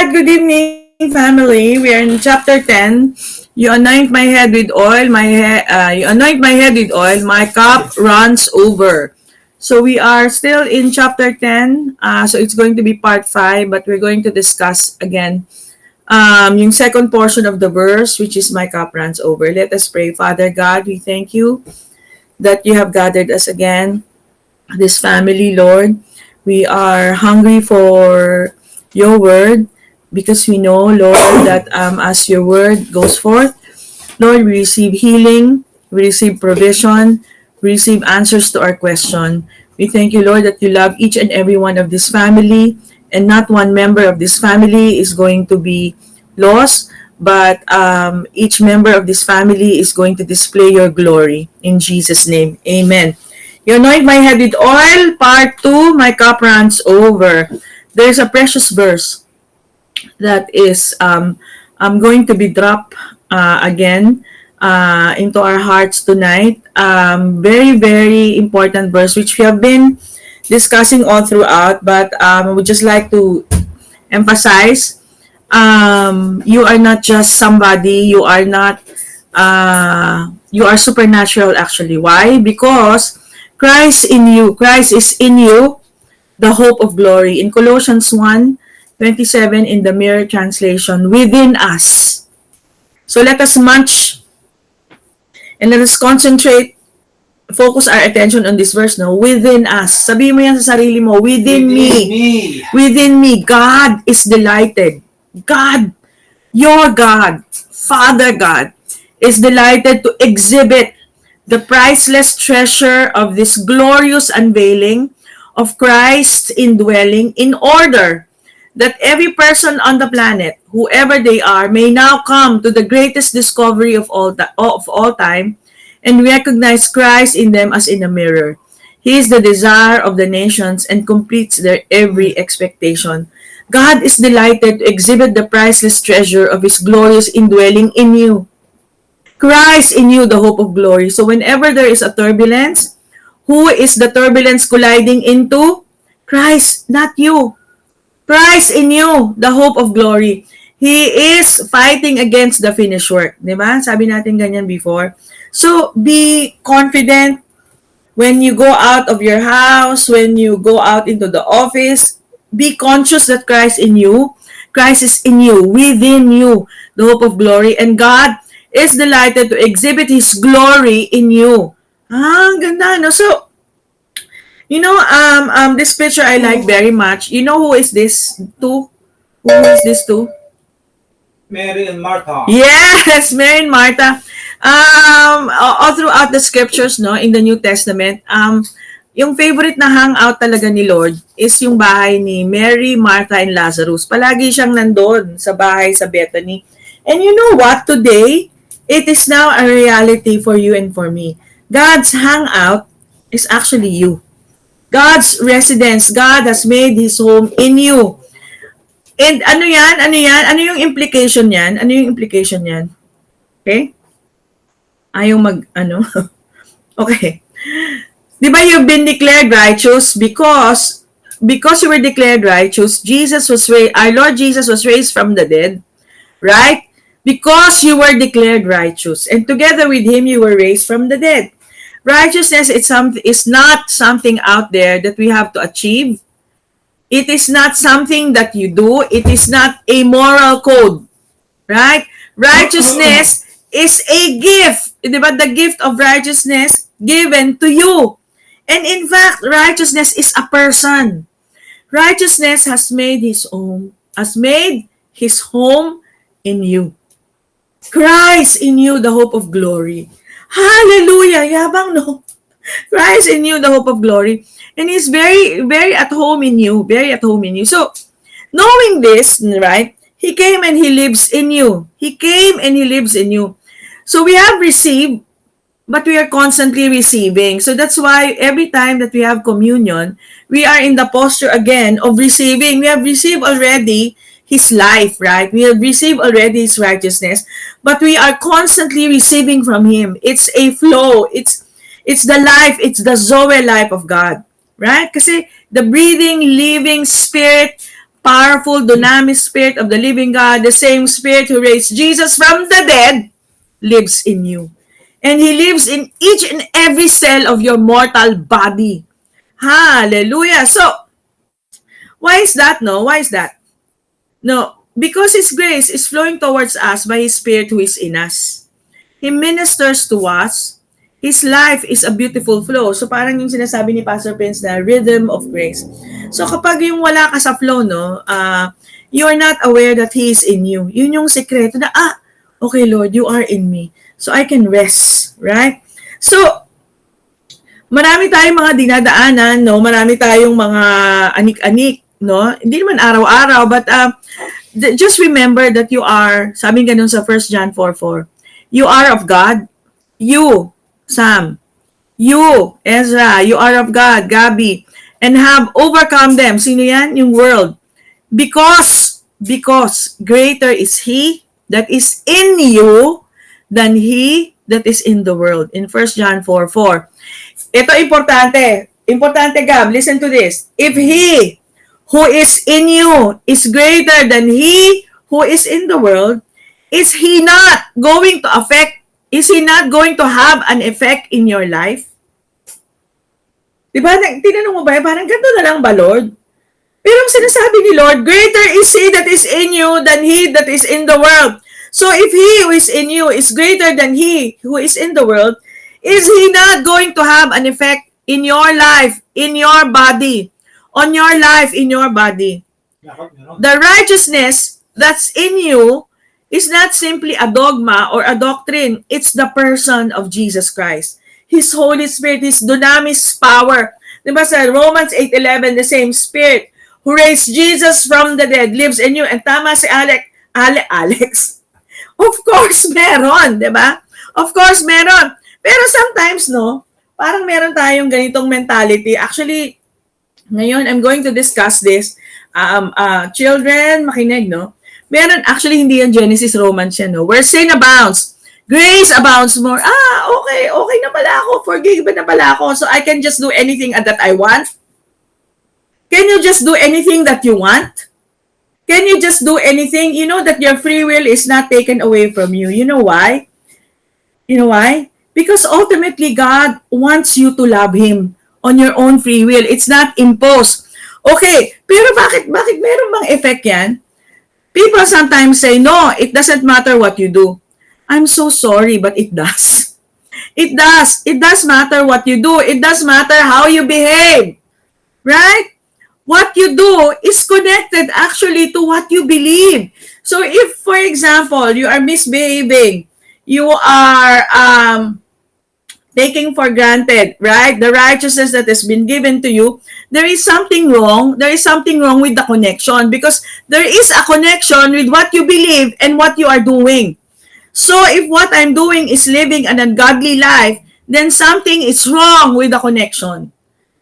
Good evening, family. We are in chapter 10. You anoint my head with oil. You anoint my head with oil. My cup runs over. So we are still in chapter 10. So it's going to be part 5, but we're going to discuss again yung second portion of the verse, which is my cup runs over. Let us pray. Father God, we thank you that you have gathered us again, this family, Lord. We are hungry for your word because we know, Lord, that as your word goes forth, Lord, we receive healing, we receive provision, we receive answers to our question. We thank you, Lord, that you love each and every one of this family, and not one member of this family is going to be lost, but each member of this family is going to display your glory. In Jesus' name, amen. You anoint my head with oil, part 2, my cup runs over. There's a precious verse that is I'm going to be dropped again into our hearts tonight. Very, very important verse which we have been discussing all throughout, but I would just like to emphasize, you are not just somebody, you are not, you are supernatural actually. Why? Because Christ is in you, the hope of glory. In Colossians 1:27 in the Mirror Translation, within us. So let us munch and let us concentrate, focus our attention on this verse now. Within us. Sabihin mo yan sa sarili mo, within me. Within me. God is delighted. God, your God, Father God, is delighted to exhibit the priceless treasure of this glorious unveiling of Christ's indwelling, in order that every person on the planet, whoever they are, may now come to the greatest discovery of all time and recognize Christ in them as in a mirror. He is the desire of the nations and completes their every expectation. God is delighted to exhibit the priceless treasure of His glorious indwelling in you. Christ in you, the hope of glory. So whenever there is a turbulence, who is the turbulence colliding into? Christ, not you. Christ in you, the hope of glory. He is fighting against the finished work. Diba? Sabi natin ganyan before. So be confident when you go out of your house, when you go out into the office. Be conscious that Christ in you. Christ is in you, within you, the hope of glory. And God is delighted to exhibit His glory in you. Ang ganda, no? So, you know, this picture I like very much. You know who is this to? Who is this to? Mary and Martha. Yes, Mary and Martha. All throughout the scriptures, no, in the New Testament, yung favorite na hangout talaga ni Lord is yung bahay ni Mary, Martha, and Lazarus. Palagi siyang nandun sa bahay sa Bethany. And you know what? Today, it is now a reality for you and for me. God's hangout is actually you. God's residence. God has made His home in you. And ano yan? Ano yan? Ano yung implication yan? Ano yung implication yan? Okay? Ayaw Okay. Di ba you've been declared righteous because you were declared righteous, our Lord Jesus was raised from the dead, right? Because you were declared righteous, and together with Him you were raised from the dead. Righteousness is not something out there that we have to achieve. It is not something that you do. It is not a moral code, right? Righteousness is a gift. Diba? The gift of righteousness given to you. And in fact, righteousness is a person. Righteousness has made His home in you. Christ in you, the hope of glory. Hallelujah! Yabang, no? Christ in you, the hope of glory. And He's very, very at home in you. Very at home in you. So, knowing this, right, He came and He lives in you. He came and He lives in you. So, we have received, but we are constantly receiving. So, that's why every time that we have communion, we are in the posture again of receiving. We have received already His life, right? We have received already His righteousness, but we are constantly receiving from Him. It's a flow. It's the life. It's the Zoe life of God, right? Kasi the breathing, living Spirit powerful, dunamis Spirit of the living God, the same Spirit who raised Jesus from the dead, lives in you. And He lives in each and every cell of your mortal body. Hallelujah. So, why is that, no? Why is that? No, because His grace is flowing towards us by His Spirit who is in us. He ministers to us. His life is a beautiful flow. So parang yung sinasabi ni Pastor Prince na rhythm of grace. So kapag yung wala ka sa flow, no, you are not aware that He is in you. Yun yung sekreto na, okay Lord, you are in me. So I can rest, right? So, marami tayong mga dinadaanan, no? Marami tayong mga anik-anik, no? Hindi naman araw-araw, but just remember that you are, sabi ganun sa 1 John 4:4, you are of God. You, Sam. You, Ezra. You are of God, Gabi. And have overcome them. Sino yan? Yung world. Because greater is He that is in you than he that is in the world. In 1 John 4:4. Ito importante. Importante, Gab. Listen to this. If He who is in you is greater than he who is in the world, is He not going to have an effect in your life? Diba? Tinanong mo ba? Parang ganito na lang ba, Lord? Pero ang sinasabi ni Lord, greater is He that is in you than he that is in the world. So if He who is in you is greater than he who is in the world, is He not going to have an effect in your life, in your body, on your life, in your body? The righteousness that's in you is not simply a dogma or a doctrine. It's the person of Jesus Christ. His Holy Spirit, His dunamis power. Diba sa Romans 8:11, the same Spirit who raised Jesus from the dead lives in you. And tama si Alex. Of course, meron, di ba? Of course, meron. Pero sometimes, no, parang meron tayong ganitong mentality. Actually, ngayon, I'm going to discuss this. Children, makinig, no? Meron, actually, hindi yan Genesis, Romans yan, no? Where sin abounds, grace abounds more. Okay na pala ako. Forgiven na pala ako. So I can just do anything that I want. Can you just do anything that you want? Can you just do anything? You know that your free will is not taken away from you. You know why? You know why? Because ultimately, God wants you to love Him on your own free will. It's not imposed. Okay, pero bakit meron bang effect yan? People sometimes say, no, it doesn't matter what you do. I'm so sorry, but it does. It does. It does matter what you do. It does matter how you behave. Right? What you do is connected actually to what you believe. So if, for example, you are misbehaving, you are taking for granted, right, the righteousness that has been given to you, there is something wrong. There is something wrong with the connection because there is a connection with what you believe and what you are doing. So if what I'm doing is living an ungodly life, then something is wrong with the connection.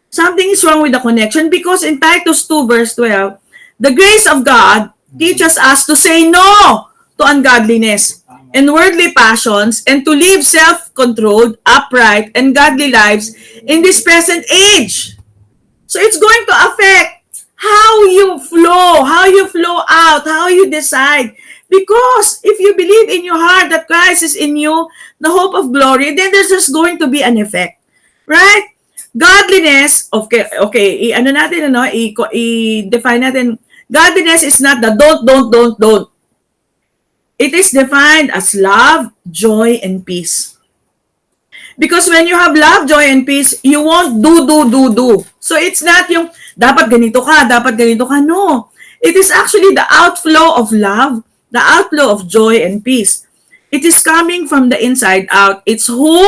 Something is wrong with the connection because in Titus 2 verse 12, the grace of God teaches us to say no to ungodliness and worldly passions and to live self-controlled, upright, and godly lives in this present age. So it's going to affect how you flow out, how you decide. Because if you believe in your heart that Christ is in you, the hope of glory, then there's just going to be an effect. Right? Godliness, okay, i-define natin. Godliness is not the don't. It is defined as love, joy, and peace. Because when you have love, joy, and peace, you won't do. So it's not yung, dapat ganito ka. No. It is actually the outflow of love, the outflow of joy and peace. It is coming from the inside out. It's who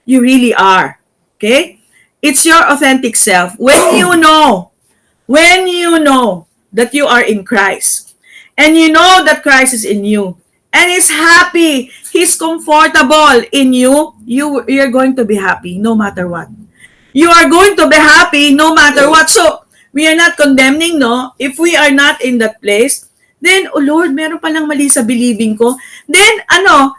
you really are. Okay? It's your authentic self. When you know that you are in Christ, and you know that Christ is in you, and is happy, He's comfortable in you, you're going to be happy no matter what. You are going to be happy no matter what. So, we are not condemning, no? If we are not in that place, then, oh Lord, meron palang mali sa believing ko. Then,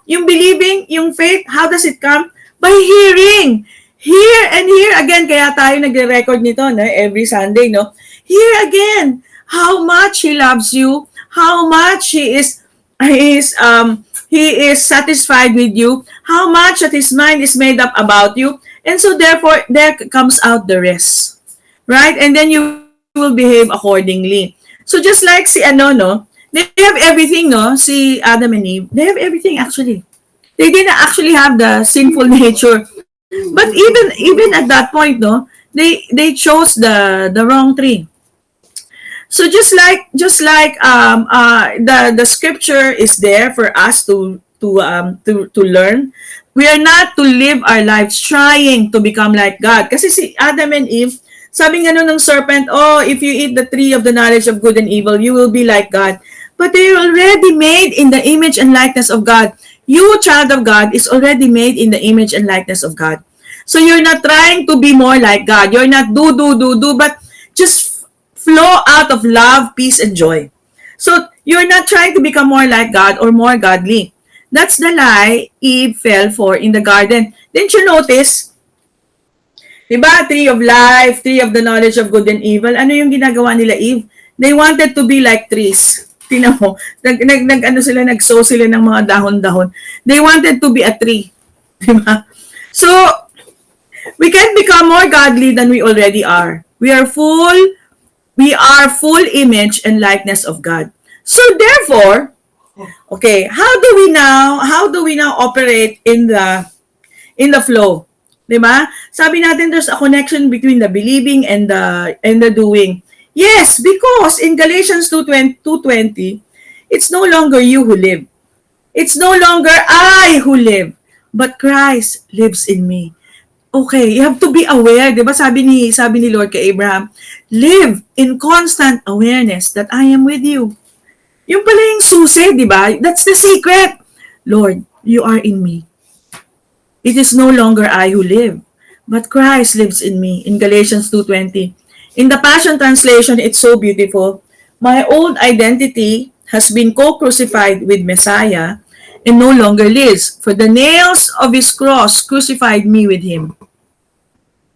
yung believing, yung faith, how does it come? By hearing. Here and here again, kaya tayo nagre-record nito, no? Every Sunday, no? Here again. how much He loves you, how much He is satisfied with you, how much that His mind is made up about you, and so therefore there comes out the rest, right? And then you will behave accordingly. So just like si no, they have everything, no, si Adam and Eve, they have everything actually. They didn't actually have the sinful nature. But even at that point, no, they chose the wrong tree. So the scripture is there for us to learn. We are not to live our lives trying to become like God. Kasi si Adam and Eve, sabi nga nun ng serpent, oh, if you eat the tree of the knowledge of good and evil, you will be like God. But they are already made in the image and likeness of God. You, child of God, is already made in the image and likeness of God. So you're not trying to be more like God. You're not do, but just flow out of love, peace, and joy. So you're not trying to become more like God or more godly. That's the lie Eve fell for in the garden. Didn't you notice? Diba? Tree of life, tree of the knowledge of good and evil. Ano yung ginagawa nila, Eve? They wanted to be like trees. Tingnan mo, nag-sow sila ng mga dahon-dahon. They wanted to be a tree. Diba? So, we can become more godly than we already are. We are full image and likeness of God. So therefore, okay, how do we now operate in the flow? Diba? Sabi natin there's a connection between the believing and the doing. Yes, because in Galatians 2:20, it's no longer you who live. It's no longer I who live, but Christ lives in me. Okay, you have to be aware, 'di ba? Sabi ni Lord kay Abraham, live in constant awareness that I am with you. Yung pala yung susi, 'di ba? That's the secret. Lord, you are in me. It is no longer I who live, but Christ lives in me in Galatians 2:20. In the Passion Translation, it's so beautiful. My old identity has been co-crucified with Messiah and no longer lives, for the nails of his cross crucified me with him.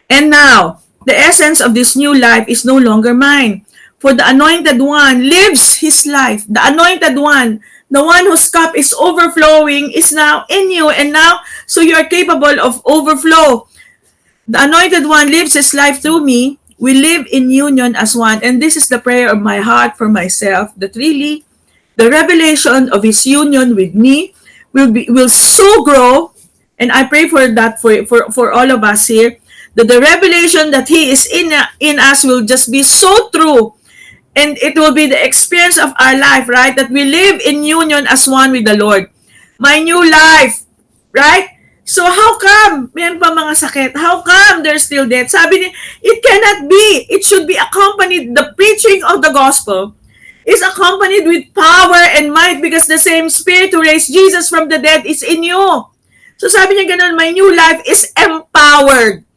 And now, the essence of this new life is no longer mine, for the Anointed One lives his life. The Anointed One, the one whose cup is overflowing, is now in you, and now, so you are capable of overflow. The Anointed One lives his life through me. We live in union as one, and this is the prayer of my heart for myself, that really the revelation of his union with me will so grow, and I pray for that for all of us here, that the revelation that he is in us will just be so true, and it will be the experience of our life, right? That we live in union as one with the Lord. My new life, right? So how come meron pa mga sakit? How come there's still death? Sabi niya, it cannot be. It should be accompanied, the preaching of the gospel is accompanied with power and might, because the same Spirit who raised Jesus from the dead is in you. So sabi niya ganun, my new life is empowered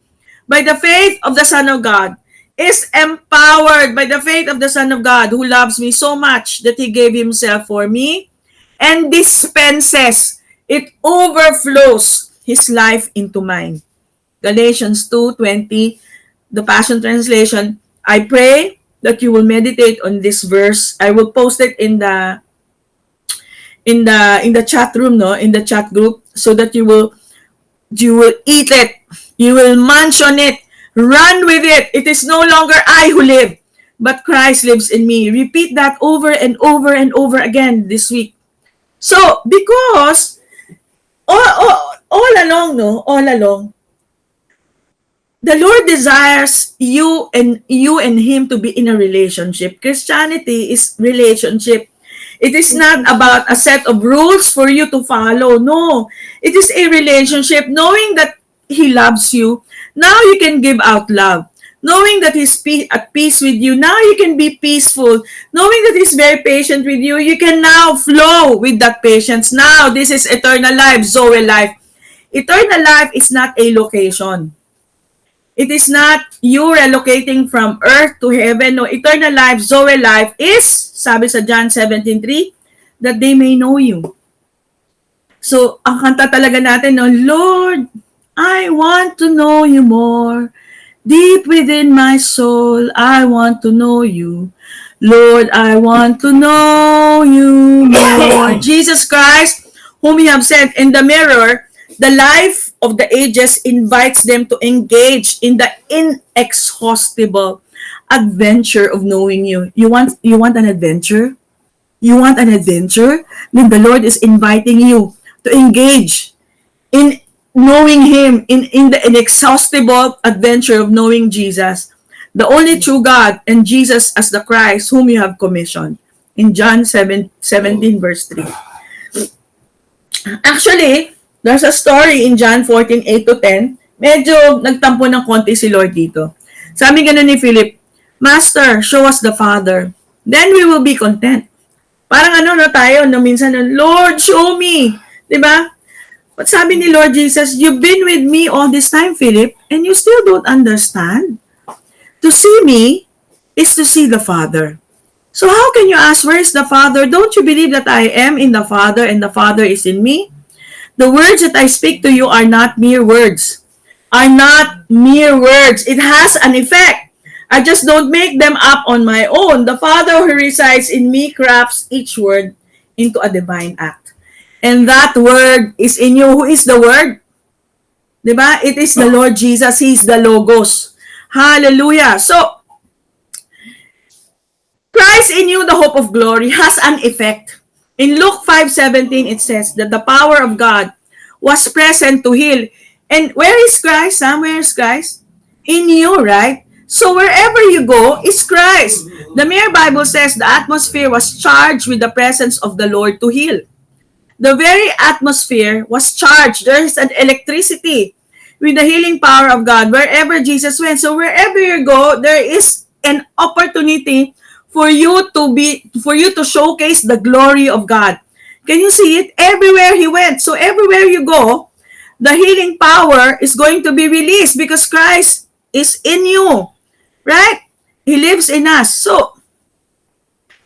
by the faith of the Son of God. Is empowered by the faith of the Son of God, who loves me so much that he gave himself for me and dispenses, it overflows his life into mine. Galatians 2:20, the Passion Translation. I pray that you will meditate on this verse. I will post it in the chat room, no, in the chat group, so that you will eat it, you will munch on it, run with it. It is no longer I who live, but Christ lives in me. Repeat that over and over and over again this week. So because all along, the Lord desires you and him to be in a relationship. Christianity is relationship. It is not about a set of rules for you to follow. No, it is a relationship. Knowing that he loves you, now you can give out love. Knowing that he's at peace with you, now you can be peaceful. Knowing that he's very patient with you, you can now flow with that patience. Now, this is eternal life, Zoe life. Eternal life is not a location. It is not you relocating from earth to heaven. No, eternal life, Zoe life is, sabi sa John 17:3, that they may know you. So, ang kanta talaga natin, no, Lord, I want to know you more. Deep within my soul, I want to know you. Lord, I want to know you more. Jesus Christ, whom you have sent in the mirror, the life of the ages invites them to engage in the inexhaustible adventure of knowing you. You want an adventure? You want an adventure? Then the Lord is inviting you to engage in knowing Him, in the inexhaustible adventure of knowing Jesus, the only true God, and Jesus as the Christ whom you have commissioned. In John 17 verse 3. Actually, there's a story in John 14:8 to 10. Medyo nagtampo ng konti si Lord dito. Sabi ganun ni Philip, Master, show us the Father. Then we will be content. Parang ano na tayo, no, minsan, Lord, show me. Diba? But sabi ni Lord Jesus, you've been with me all this time, Philip, and you still don't understand. To see me is to see the Father. So how can you ask, where is the Father? Don't you believe that I am in the Father and the Father is in me? The words that I speak to you are not mere words. Are not mere words. It has an effect. I just don't make them up on my own. The Father who resides in me crafts each word into a divine act. And that word is in you. Who is the word? Diba? It is the Lord Jesus. He is the Logos. Hallelujah. So, Christ in you, the hope of glory, has an effect. In Luke 5:17, it says that the power of God was present to heal. And where is Christ? Where is Christ? In you, right? So wherever you go, is Christ. The mere Bible says the atmosphere was charged with the presence of the Lord to heal. The very atmosphere was charged. There is an electricity with the healing power of God wherever Jesus went. So wherever you go, there is an opportunity for you to showcase the glory of God. Can you see it? Everywhere He went. So everywhere you go, the healing power is going to be released because Christ is in you. Right? He lives in us. So,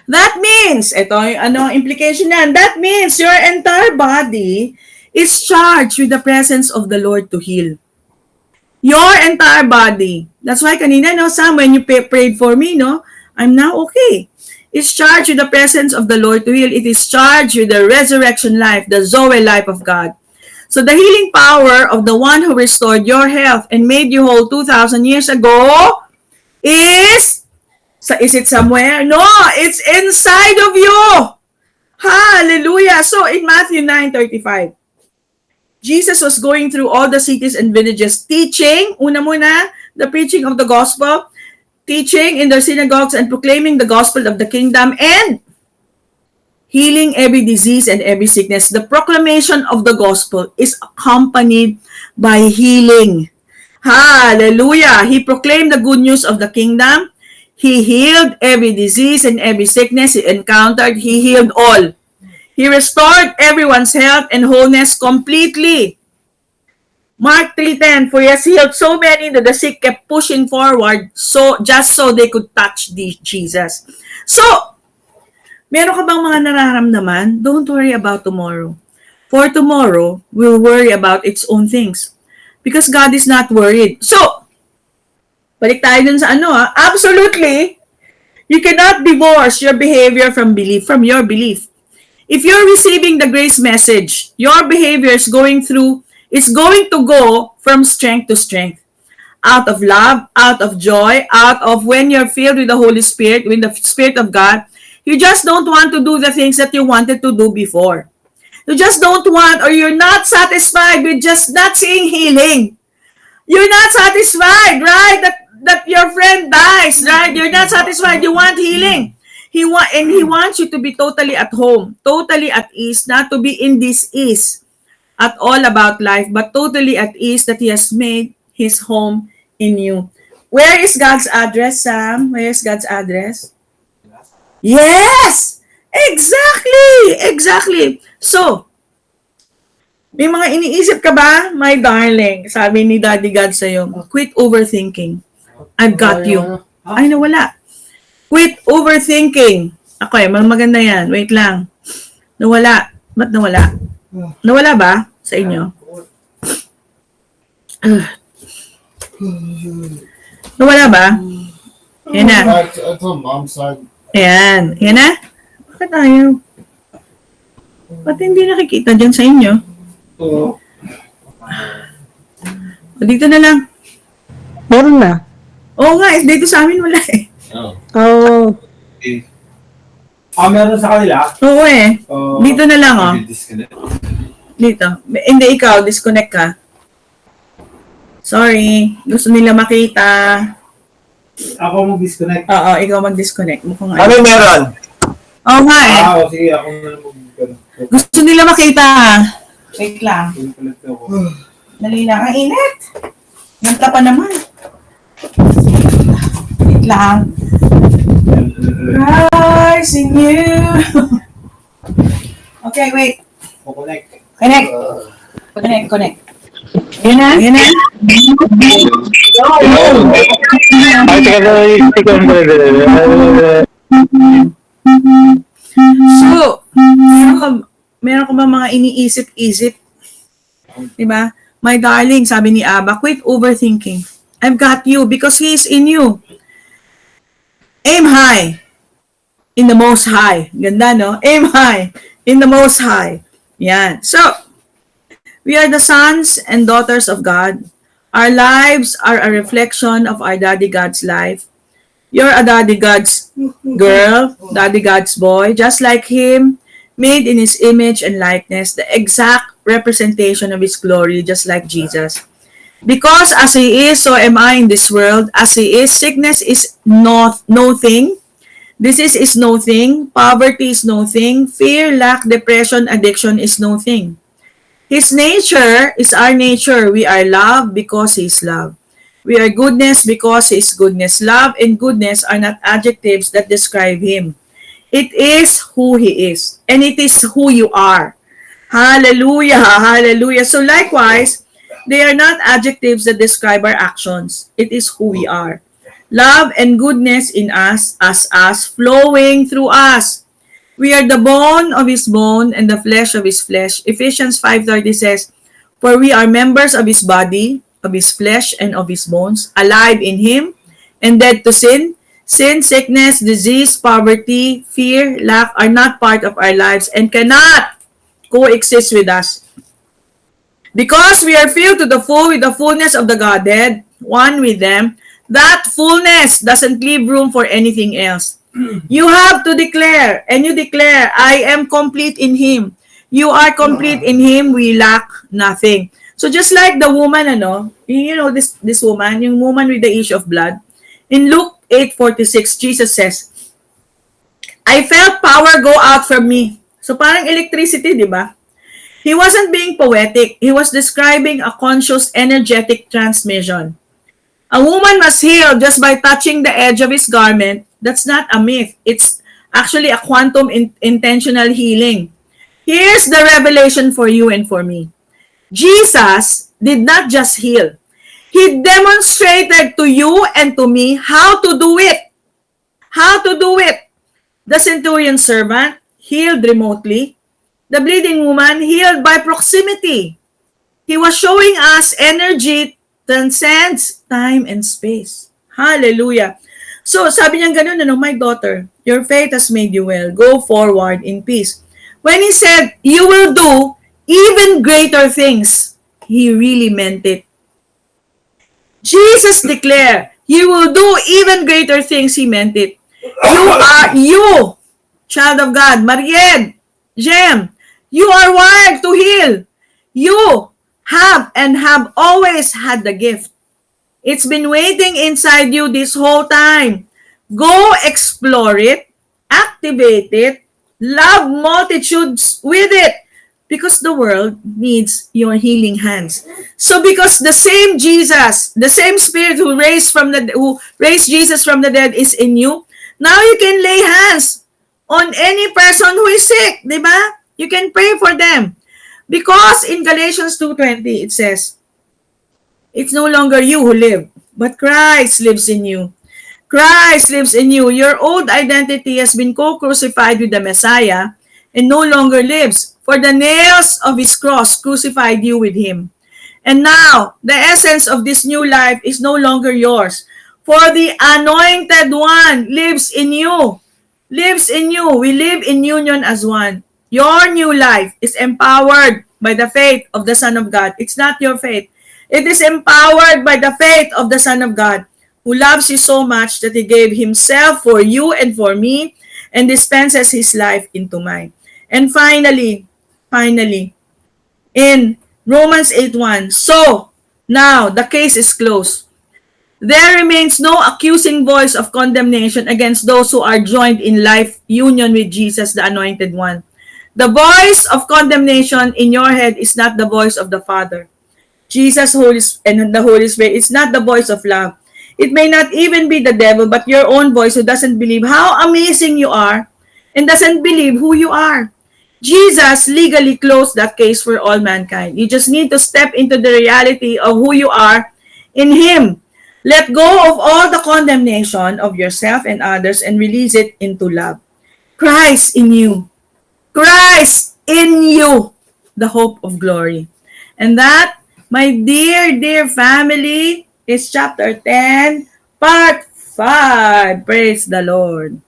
that means, ito yung implication yan, that means your entire body is charged with the presence of the Lord to heal. Your entire body. That's why kanina, no, Sam, when you prayed for me, no, I'm now okay. It's charged with the presence of the Lord to heal. It is charged with the resurrection life, the Zoe life of God. So the healing power of the one who restored your health and made you whole 2,000 years ago is it somewhere? No, it's inside of you. Hallelujah. So in Matthew 9:35, Jesus was going through all the cities and villages teaching, the preaching of the gospel, teaching in their synagogues and proclaiming the gospel of the kingdom and healing every disease and every sickness. The proclamation of the gospel is accompanied by healing. Hallelujah. He proclaimed the good news of the kingdom. He healed every disease and every sickness he encountered. He healed all. He restored everyone's health and wholeness completely. Mark 3:10, for he has healed so many that the sick kept pushing forward just so they could touch Jesus. So, meron ka bang mga nararamdaman? Don't worry about tomorrow. For tomorrow will worry about its own things. Because God is not worried. So, balik tayo dun sa absolutely, you cannot divorce your behavior from your belief. If you're receiving the grace message, your behavior is going to go from strength to strength. Out of love, out of joy, out of when you're filled with the Holy Spirit, with the Spirit of God, you just don't want to do the things that you wanted to do before. You just don't want, or you're not satisfied with just not seeing healing. You're not satisfied, right? That your friend dies, right? You're not satisfied. You want healing. He wants you to be totally at home, totally at ease, not to be in this ease at all about life, but totally at ease that He has made His home in you. Where is God's address, Sam? Where is God's address? Yes! Exactly! So, may mga iniisip ka ba? My darling, sabi ni Daddy God sa'yo, quit overthinking. I've got you. Ay, nawala. Quit overthinking. Okay, maganda yan. Wait lang. Nawala. Ba't nawala? Nawala ba sa inyo? Nawala ba? Yan na. It's on mom's side. Ayan. Yan na? Bakit ayaw? Ba't hindi nakikita dyan sa inyo? Oo. O, dito na lang. Meron na. Oo nga, dito sa amin wala eh. Oh, Okay. Meron sa kanila? Oo eh. Dito na lang oh. Disconnect. Dito. Hindi ikaw, disconnect ka. Sorry. Gusto nila makita. Ako mag-disconnect. Oo, ikaw mag-disconnect. Mukhang ano meron? Oo nga eh. Sige, ako na lang mag-disconnect. Gusto nila makita. Wait lang. Disconnect ako. Dali lang. Ang init. Ganda pa naman. Wait lang. Rise in you. Okay, wait. Connect. Connect. Connect. Yun na? Yun na? Ay, teka na. So, meron ka ba mga iniisip-isip? Diba? My darling, sabi ni Abba, quit overthinking. I've got you because He is in you. Aim high in the Most High. Ganda, no? Aim high in the Most High. Yan. So, we are the sons and daughters of God. Our lives are a reflection of our Daddy God's life. You're a Daddy God's girl, Daddy God's boy, just like Him, made in His image and likeness, the exact representation of His glory, just like Jesus. Because as He is, so am I in this world. As He is, sickness is no thing. Disease is no thing. Poverty is no thing. Fear, lack, depression, addiction is no thing. His nature is our nature. We are love because He is love. We are goodness because He is goodness. Love and goodness are not adjectives that describe Him. It is who He is. And it is who you are. Hallelujah! Hallelujah! So likewise, they are not adjectives that describe our actions. It is who we are. Love and goodness in us, as us, flowing through us. We are the bone of His bone and the flesh of His flesh. Ephesians 5:30 says, for we are members of His body, of His flesh, and of His bones, alive in Him, and dead to sin. Sin, sickness, disease, poverty, fear, lack are not part of our lives and cannot coexist with us. Because we are filled to the full with the fullness of the Godhead, one with them, that fullness doesn't leave room for anything else. You have to declare, and you declare, I am complete in Him. You are complete in Him, we lack nothing. So just like the woman, you know this woman, yung woman with the issue of blood, in Luke 8:46, Jesus says, I felt power go out from me. So parang electricity, di ba? He wasn't being poetic. He was describing a conscious, energetic transmission. A woman was healed just by touching the edge of his garment. That's not a myth. It's actually a quantum intentional healing. Here's the revelation for you and for me. Jesus did not just heal. He demonstrated to you and to me how to do it. How to do it. The centurion servant healed remotely. The bleeding woman healed by proximity. He was showing us energy transcends time and space. Hallelujah. So, sabi niya ganun, my daughter, your faith has made you well. Go forward in peace. When He said, you will do even greater things, He really meant it. Jesus declared, you will do even greater things, He meant it. You, child of God, Mariette, Jem, you are wired to heal. You have and have always had the gift. It's been waiting inside you this whole time. Go explore it, activate it, love multitudes with it, because the world needs your healing hands. So because the same Jesus, the same Spirit who raised Jesus from the dead is in you, now you can lay hands on any person who is sick, di ba? You can pray for them. Because in Galatians 2:20, it says, it's no longer you who live, but Christ lives in you. Christ lives in you. Your old identity has been co-crucified with the Messiah and no longer lives. For the nails of His cross crucified you with Him. And now, the essence of this new life is no longer yours. For the Anointed One lives in you. lives in you. We live in union as one. Your new life is empowered by the faith of the Son of God. It's not your faith. It is empowered by the faith of the Son of God, who loves you so much that he gave himself for you and for me and dispenses his life into mine. And finally, in Romans 8:1, so now the case is closed. There remains no accusing voice of condemnation against those who are joined in life union with Jesus, the Anointed One. The voice of condemnation in your head is not the voice of the Father. Jesus and the Holy Spirit, it's not the voice of love. It may not even be the devil, but your own voice who doesn't believe how amazing you are and doesn't believe who you are. Jesus legally closed that case for all mankind. You just need to step into the reality of who you are in Him. Let go of all the condemnation of yourself and others and release it into love. Christ in you. Christ in you. The hope of glory. And that, my dear, dear family, is chapter 10, part 5. Praise the Lord.